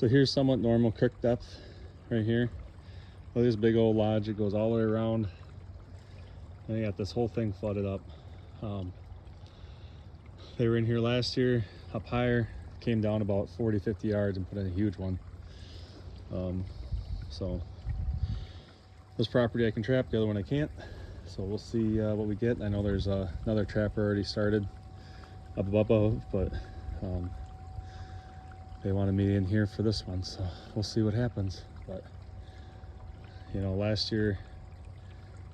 So here's somewhat normal creek depth right here. Look at this big old lodge. It goes all the way around. And you got this whole thing flooded up. They were in here last year, up higher, came down about 40-50 yards and put in a huge one. So this property I can trap, the other one I can't. So we'll see what we get. I know there's another trapper already started up above, but they wanted me in here for this one, so we'll see what happens. But you know, last year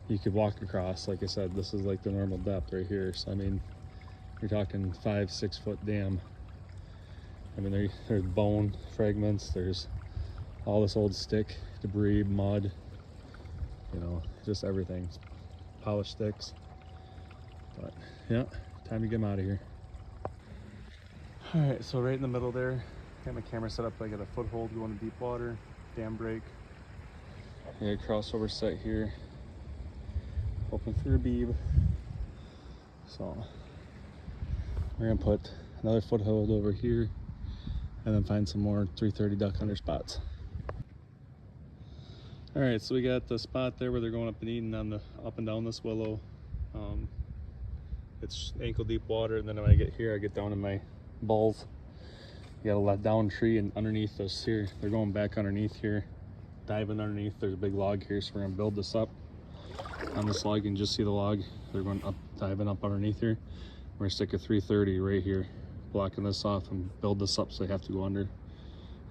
you could walk across. Like I said, this is like the normal depth right here. So I mean, you're talking 5-6 foot dam. I mean, there's bone fragments, there's all this old stick, debris, mud, you know, just everything. Polished sticks. But yeah, time to get them out of here. All right, so right in the middle there, got my camera set up. I got a foothold going to deep water, dam break. I got a crossover set here, hoping for a beeb. So we're gonna put another foothold over here and then find some more 330 duck hunter spots. All right, so we got the spot there where they're going up and eating on the up and down this willow. It's ankle deep water, and then when I get here, I get down in my balls. You got a let down tree, and underneath this here, they're going back underneath here, diving underneath. There's a big log here, so we're gonna build this up. On this log, you can just see the log. They're going up, diving up underneath here. We're gonna stick a 330 right here, blocking this off, and build this up so they have to go under,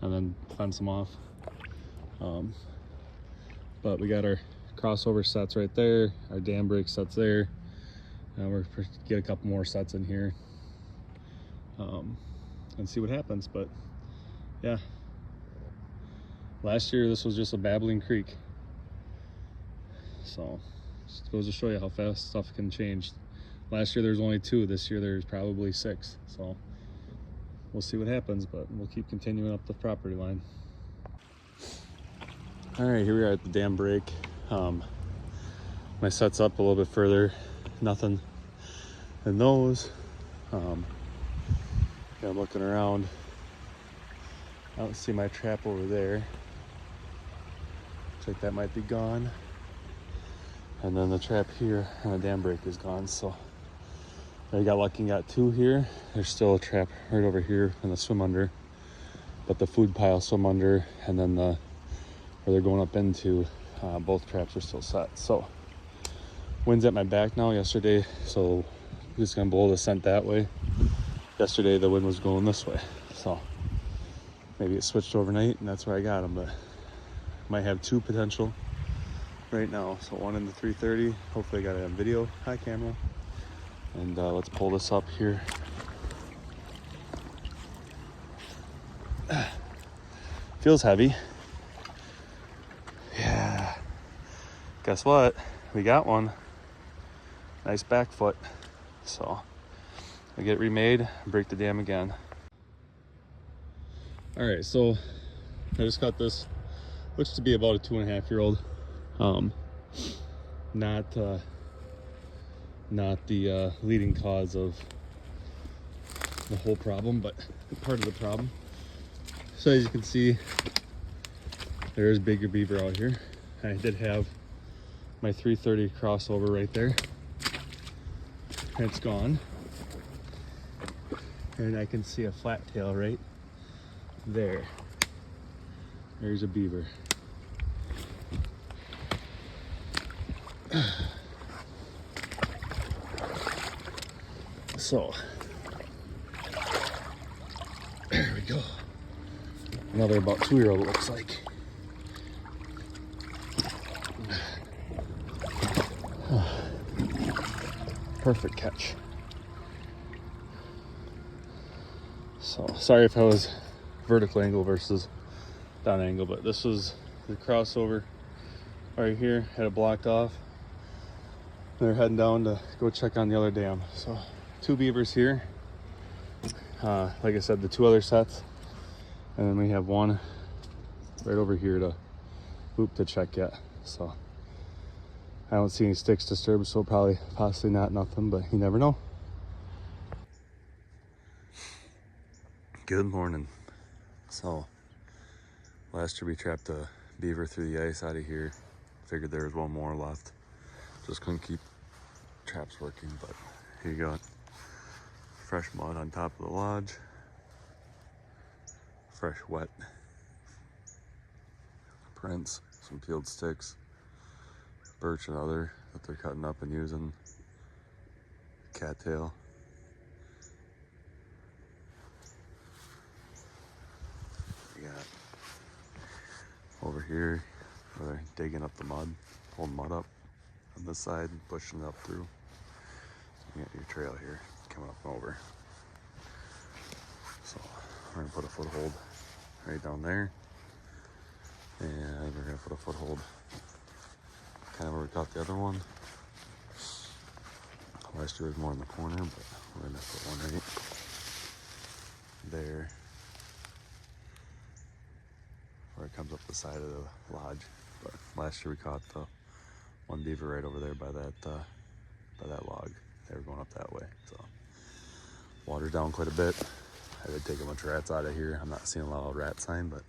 and then fence them off. But we got our crossover sets right there, our dam break sets there. We're gonna get a couple more sets in here and see what happens. But yeah, last year this was just a babbling creek. So just goes to show you how fast stuff can change. Last year there's only 2, this year there's probably 6. So we'll see what happens, but we'll keep continuing up the property line. All right, here we are at the dam break. My set's up a little bit further, nothing in those. Yeah, I'm looking around. I don't see my trap over there. Looks like that might be gone. And then the trap here and the dam break is gone. So I got lucky and got 2 here. There's still a trap right over here in the swim under, but the food pile swim under, and then the where they're going up into, both traps are still set. So wind's at my back now. Yesterday, so I'm just gonna blow the scent that way. Yesterday the wind was going this way, so maybe it switched overnight and that's where I got them. But might have 2 potential right now. So 1 in the 330. Hopefully I got it on video. Hi camera. And let's pull this up here. Feels heavy. Yeah. Guess what? We got one. Nice back foot. So I get it remade, break the dam again. All right, so I just got this, looks to be about a 2.5-year-old. Not the leading cause of the whole problem, but part of the problem. So as you can see, there's bigger beaver out here. I did have my 330 crossover right there. It's gone. And I can see a flat tail right there. There's a beaver. So there we go. Another about 2-year-old, it looks like. Perfect catch. So sorry if I was vertical angle versus down angle, but this was the crossover right here. Had it blocked off. They're heading down to go check on the other dam. So 2 beavers here. Like I said, the 2 other sets, and then we have 1 right over here to loop to check yet. So I don't see any sticks disturbed, so probably possibly not nothing, but you never know. Good morning. So Last year we trapped a beaver through the ice out of here. Figured there was one more left. Just couldn't keep traps working, but here you go. Fresh mud on top of the lodge. Fresh wet prints, some peeled sticks, birch and other that they're cutting up and using. Cattail. We got over here where they're digging up the mud, pulling mud up on this side and pushing it up through. You got your trail here coming up and over. So we're gonna put a foothold right down there, and we're gonna put a foothold kind of where we caught the other one. Last year was more in the corner, but we're gonna put one right there where it comes up the side of the lodge. But last year we caught the one beaver right over there by that log. They were going up that way, so water's down quite a bit. I did take a bunch of rats out of here. I'm not seeing a lot of rat sign, but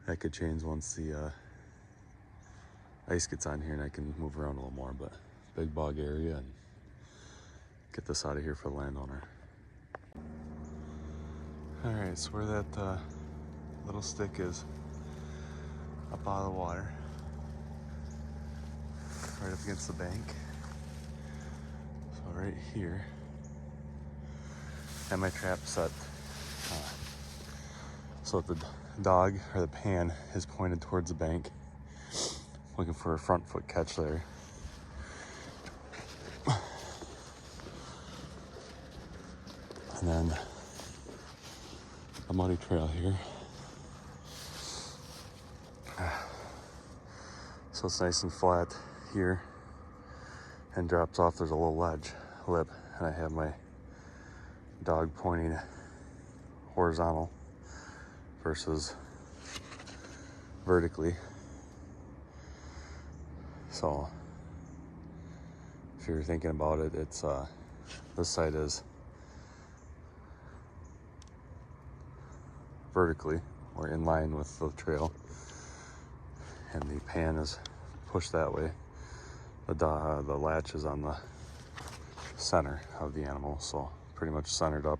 that could change once the ice gets on here and I can move around a little more. But big bog area, and get this out of here for the landowner. All right, so where that little stick is, up out of the water, right up against the bank. So right here, and my trap set so that the dog or the pan is pointed towards the bank, looking for a front foot catch there. And then a muddy trail here. So it's nice and flat here and drops off. There's a little ledge lip, and I have my dog pointing horizontal versus vertically. So if you're thinking about it, it's this side is vertically or in line with the trail, and the pan is pushed that way. The latch is on the center of the animal, so pretty much centered up,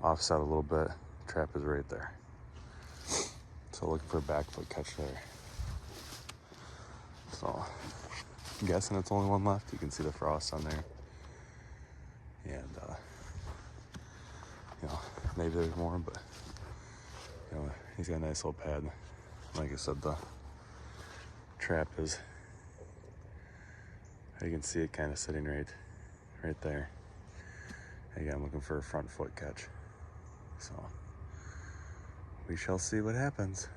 offset a little bit. Trap is right there. So looking for a back foot catch there. So I'm guessing it's only one left. You can see the frost on there, and you know, maybe there's more, but you know, he's got a nice little pad. Like I said, the trap is, you can see it kind of sitting right there. Again, I'm looking for a front foot catch. So we shall see what happens.